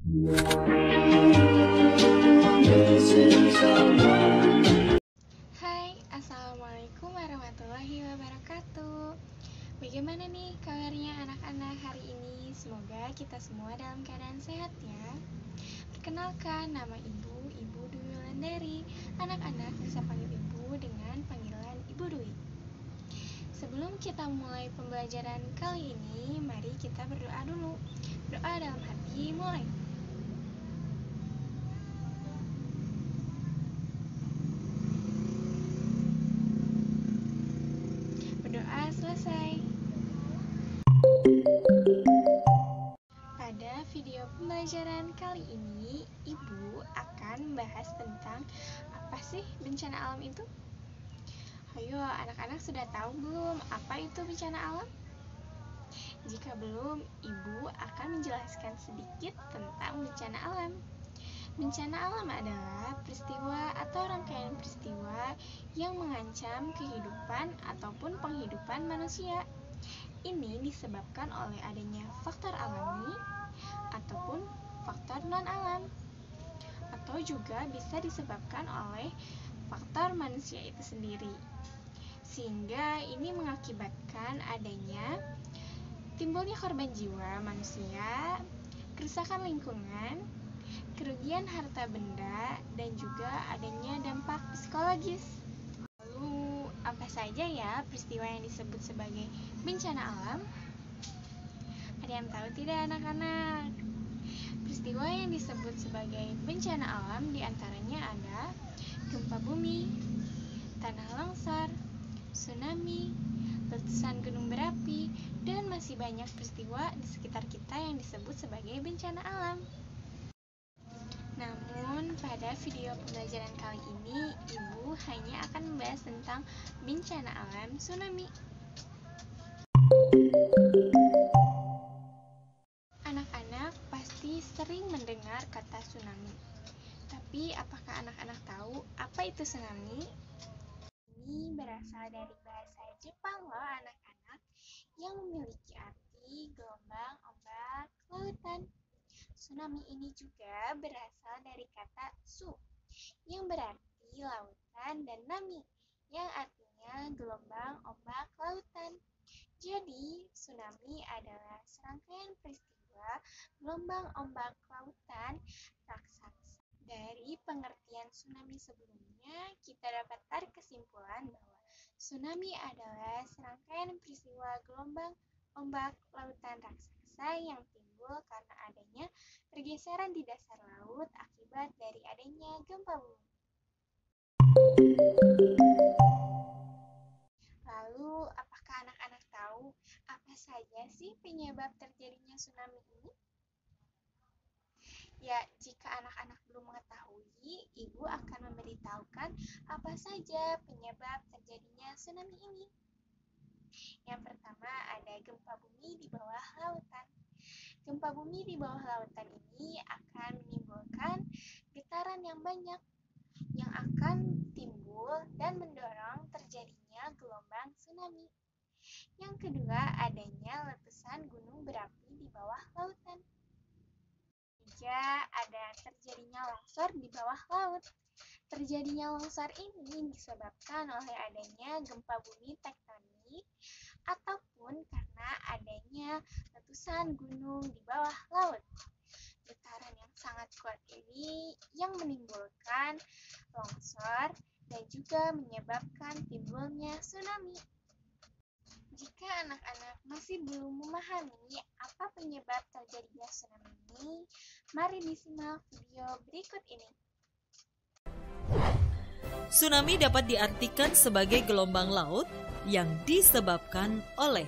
Hai, Assalamualaikum warahmatullahi wabarakatuh. Bagaimana nih kabarnya anak-anak hari ini? Semoga kita semua dalam keadaan sehat ya. Perkenalkan, nama Ibu Dwi Wulandari. Anak-anak bisa panggil Ibu dengan panggilan Ibu Dwi. Sebelum kita mulai pembelajaran kali ini, mari kita berdoa dulu. Doa dalam hati, mulai. Berdoa selesai. Pada video pembelajaran kali ini, Ibu akan membahas tentang apa sih bencana alam itu? Ayo, anak-anak sudah tahu belum apa itu bencana alam? Jika belum, Ibu akan menjelaskan sedikit tentang bencana alam. Bencana alam adalah peristiwa atau rangkaian peristiwa yang mengancam kehidupan ataupun penghidupan manusia. Ini disebabkan oleh adanya faktor alami ataupun faktor non-alam, atau juga bisa disebabkan oleh faktor manusia itu sendiri. Sehingga ini mengakibatkan adanya timbulnya korban jiwa manusia, kerusakan lingkungan, kerugian harta benda, dan juga adanya dampak psikologis. Lalu, apa saja ya peristiwa yang disebut sebagai bencana alam? Ada yang tahu tidak anak-anak? Peristiwa yang disebut sebagai bencana alam diantaranya ada gempa bumi, tanah longsor, tsunami, letusan gunung berapi, dan masih banyak peristiwa di sekitar kita yang disebut sebagai bencana alam. Namun, pada video pembelajaran kali ini, Ibu hanya akan membahas tentang bencana alam tsunami. Anak-anak pasti sering mendengar kata tsunami. Tapi, apakah anak-anak tahu apa itu tsunami? Ini berasal dari bahasa Jepang loh anak-anak, yang memiliki arti gelombang ombak lautan. Tsunami ini juga berasal dari kata su, yang berarti lautan, dan nami, yang artinya gelombang ombak lautan. Jadi, tsunami adalah serangkaian peristiwa gelombang ombak lautan raksasa. Dari pengertian tsunami sebelumnya, kita dapat tarik kesimpulan bahwa tsunami adalah serangkaian peristiwa gelombang ombak lautan raksasa yang timbul karena adanya pergeseran di dasar laut akibat dari adanya gempa bumi. Lalu, apakah anak-anak tahu apa saja sih penyebab terjadinya tsunami ini? Ya, jika anak-anak belum mengetahui, Ibu akan memberitahukan apa saja penyebab terjadinya tsunami ini. Yang pertama ada gempa bumi di bawah lautan. Gempa bumi di bawah lautan ini akan menimbulkan getaran yang banyak yang akan timbul dan mendorong terjadinya gelombang tsunami. Yang kedua, adanya letusan gunung berapi di bawah lautan. Ketiga, ada terjadinya longsor di bawah laut. Terjadinya longsor ini disebabkan oleh adanya gempa bumi tektonik ataupun karena adanya letusan gunung di bawah laut. Getaran yang sangat kuat ini yang menimbulkan longsor dan juga menyebabkan timbulnya tsunami. Jika anak-anak masih belum memahami apa penyebab terjadinya tsunami ini, mari disimak video berikut ini. Tsunami dapat diartikan sebagai gelombang laut yang disebabkan oleh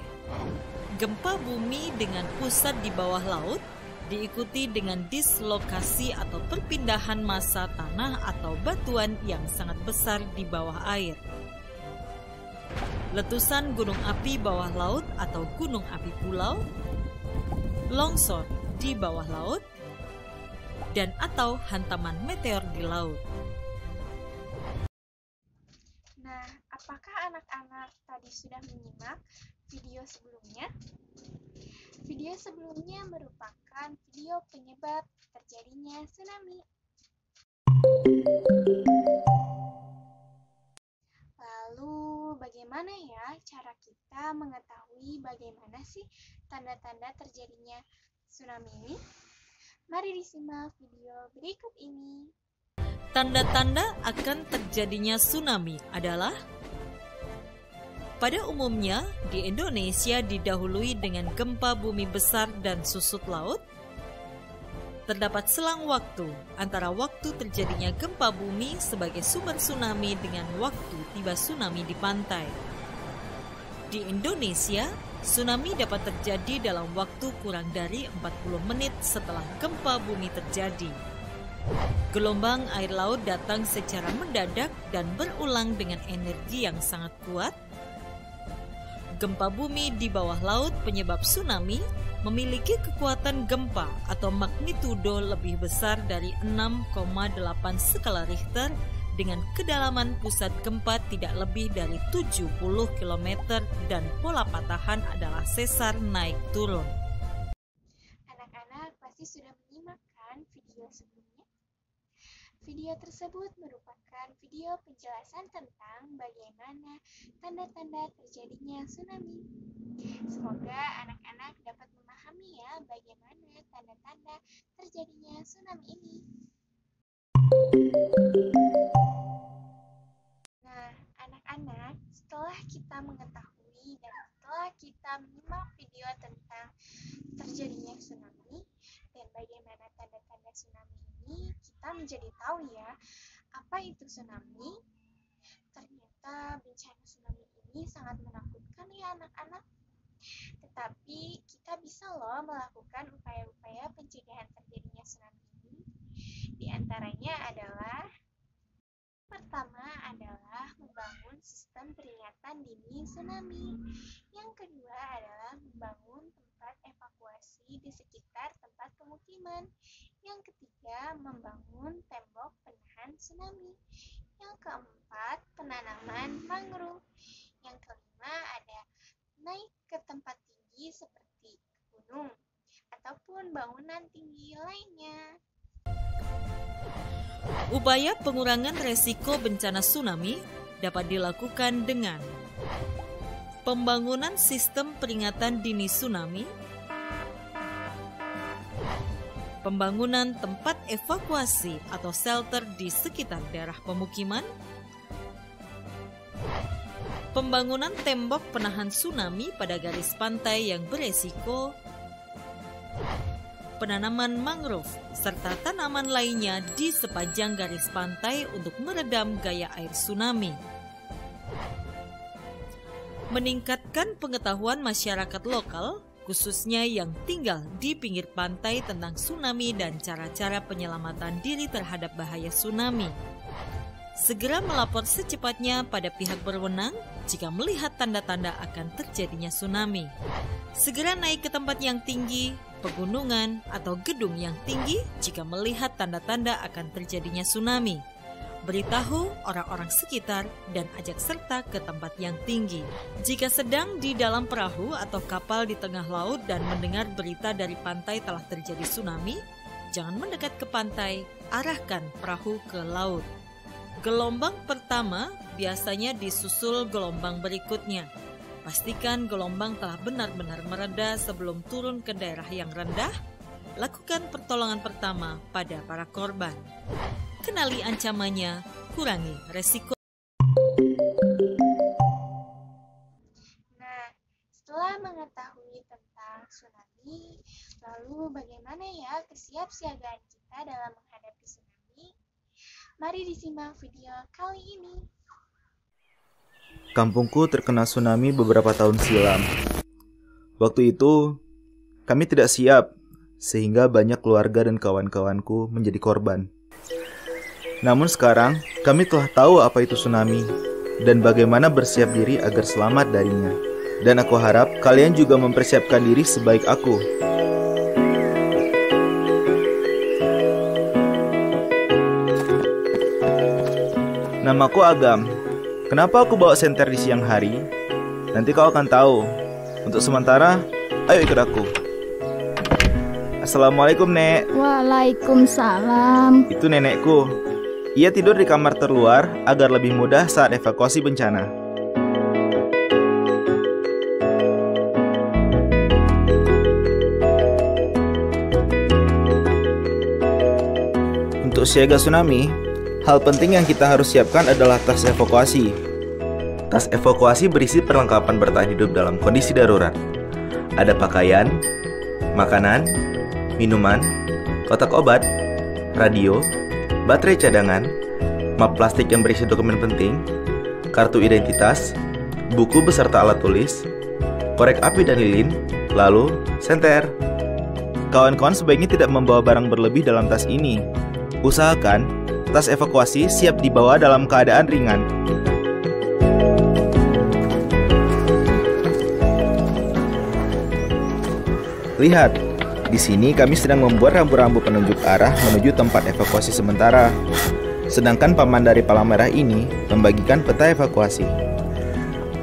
gempa bumi dengan pusat di bawah laut, diikuti dengan dislokasi atau perpindahan massa tanah atau batuan yang sangat besar di bawah air. Letusan gunung api bawah laut atau gunung api pulau, longsor di bawah laut, dan atau hantaman meteor di laut. Nah, apakah anak-anak tadi sudah menyimak video sebelumnya? Video sebelumnya merupakan video penyebab terjadinya tsunami. Lalu, bagaimana ya cara kita mengetahui bagaimana sih tanda-tanda terjadinya tsunami ini? Mari disimak video berikut ini. Tanda-tanda akan terjadinya tsunami adalah: pada umumnya, di Indonesia didahului dengan gempa bumi besar dan susut laut. Terdapat selang waktu antara waktu terjadinya gempa bumi sebagai sumber tsunami dengan waktu tiba tsunami di pantai. Di Indonesia, tsunami dapat terjadi dalam waktu kurang dari 40 menit setelah gempa bumi terjadi. Gelombang air laut datang secara mendadak dan berulang dengan energi yang sangat kuat. Gempa bumi di bawah laut penyebab tsunami memiliki kekuatan gempa atau magnitudo lebih besar dari 6,8 skala Richter dengan kedalaman pusat gempa tidak lebih dari 70 km dan pola patahan adalah sesar naik turun. Anak-anak pasti sudah menyimak kan video sebelumnya? Video tersebut merupakan video penjelasan tentang bagaimana tanda-tanda terjadinya tsunami. Semoga anak-anak dapat memahami ya bagaimana tanda-tanda terjadinya tsunami ini. Nah, anak-anak, setelah kita mengetahui dan setelah kita menyimak video tentang terjadinya tsunami dan bagaimana tanda-tanda tsunami ini, kita menjadi tahu ya, apa itu tsunami. Ternyata bencana tsunami ini sangat menakutkan ya anak-anak. Tetapi kita bisa loh melakukan upaya-upaya pencegahan terjadinya tsunami ini. Di antaranya adalah: pertama adalah membangun sistem peringatan dini tsunami. Yang kedua adalah membangun tempat evakuasi di sekitar tempat pemukiman. Yang ketiga, membangun tembok penahan tsunami. Yang keempat, penanaman mangrove. Yang kelima ada naik ke tempat tinggi seperti gunung ataupun bangunan tinggi lainnya. Upaya pengurangan resiko bencana tsunami dapat dilakukan dengan pembangunan sistem peringatan dini tsunami, pembangunan tempat evakuasi atau shelter di sekitar daerah pemukiman, pembangunan tembok penahan tsunami pada garis pantai yang beresiko, penanaman mangrove, serta tanaman lainnya di sepanjang garis pantai untuk meredam gaya air tsunami. Meningkatkan pengetahuan masyarakat lokal, khususnya yang tinggal di pinggir pantai tentang tsunami dan cara-cara penyelamatan diri terhadap bahaya tsunami. Segera melapor secepatnya pada pihak berwenang jika melihat tanda-tanda akan terjadinya tsunami. Segera naik ke tempat yang tinggi, pegunungan, atau gedung yang tinggi jika melihat tanda-tanda akan terjadinya tsunami. Beritahu orang-orang sekitar dan ajak serta ke tempat yang tinggi. Jika sedang di dalam perahu atau kapal di tengah laut dan mendengar berita dari pantai telah terjadi tsunami, jangan mendekat ke pantai, arahkan perahu ke laut. Gelombang pertama biasanya disusul gelombang berikutnya. Pastikan gelombang telah benar-benar mereda sebelum turun ke daerah yang rendah. Lakukan pertolongan pertama pada para korban. Kenali ancamannya, kurangi resiko. Nah, setelah mengetahui tentang tsunami, lalu bagaimana ya kesiapsiagaan kita dalam menghadapi tsunami? Mari disimak video kali ini. Kampungku terkena tsunami beberapa tahun silam. Waktu itu, kami tidak siap, sehingga banyak keluarga dan kawan-kawanku menjadi korban. Namun sekarang, kami telah tahu apa itu tsunami, dan bagaimana bersiap diri agar selamat darinya. Dan aku harap kalian juga mempersiapkan diri sebaik aku. Namaku Agam. Kenapa aku bawa senter di siang hari? Nanti kau akan tahu. Untuk sementara, ayo ikut aku. Assalamualaikum, Nek. Waalaikumsalam. Itu nenekku. Ia tidur di kamar terluar agar lebih mudah saat evakuasi bencana. Untuk siaga tsunami, hal penting yang kita harus siapkan adalah tas evakuasi. Tas evakuasi berisi perlengkapan bertahan hidup dalam kondisi darurat. Ada pakaian, makanan, minuman, kotak obat, radio, baterai cadangan, map plastik yang berisi dokumen penting, kartu identitas, buku beserta alat tulis, korek api dan lilin, lalu senter. Kawan-kawan sebaiknya tidak membawa barang berlebih dalam tas ini. Usahakan tas evakuasi siap dibawa dalam keadaan ringan. Lihat, di sini kami sedang membuat rambu-rambu penunjuk arah menuju tempat evakuasi sementara. Sedangkan paman dari palang merah ini membagikan peta evakuasi.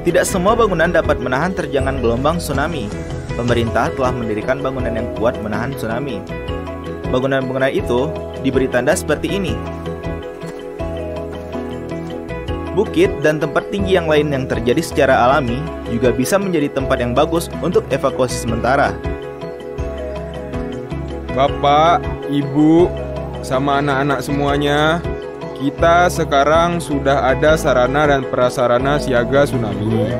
Tidak semua bangunan dapat menahan terjangan gelombang tsunami. Pemerintah telah mendirikan bangunan yang kuat menahan tsunami. Bangunan-bangunan itu diberi tanda seperti ini. Bukit dan tempat tinggi yang lain yang terjadi secara alami juga bisa menjadi tempat yang bagus untuk evakuasi sementara. Bapak, Ibu, sama anak-anak semuanya, kita sekarang sudah ada sarana dan prasarana siaga tsunami.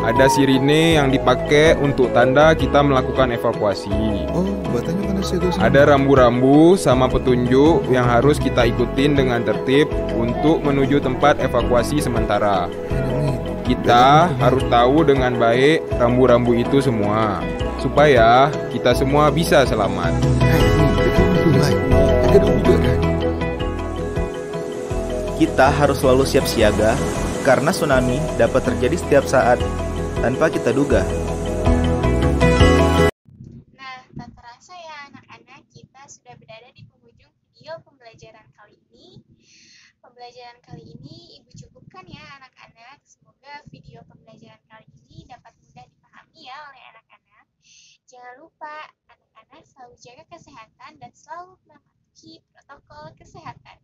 Ada sirine yang dipakai untuk tanda kita melakukan evakuasi. Oh, buatannya karena siaga tsunami. Ada rambu-rambu sama petunjuk yang harus kita ikutin dengan tertib untuk menuju tempat evakuasi sementara. Kita harus tahu dengan baik rambu-rambu itu semua, supaya kita semua bisa selamat. Kita harus selalu siap siaga karena tsunami dapat terjadi setiap saat tanpa kita duga. Nah, tak terasa ya anak-anak, kita sudah berada di penghujung video pembelajaran kali ini. Pembelajaran kali ini Ibu cukupkan ya anak-anak. Semoga video pembelajaran kali ini dapat mudah dipahami ya oleh anak-anak. Jangan lupa anak-anak selalu jaga kesehatan dan selalu mematuhi protokol kesehatan.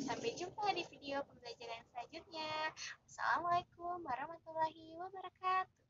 Sampai jumpa di video pembelajaran selanjutnya. Wassalamualaikum warahmatullahi wabarakatuh.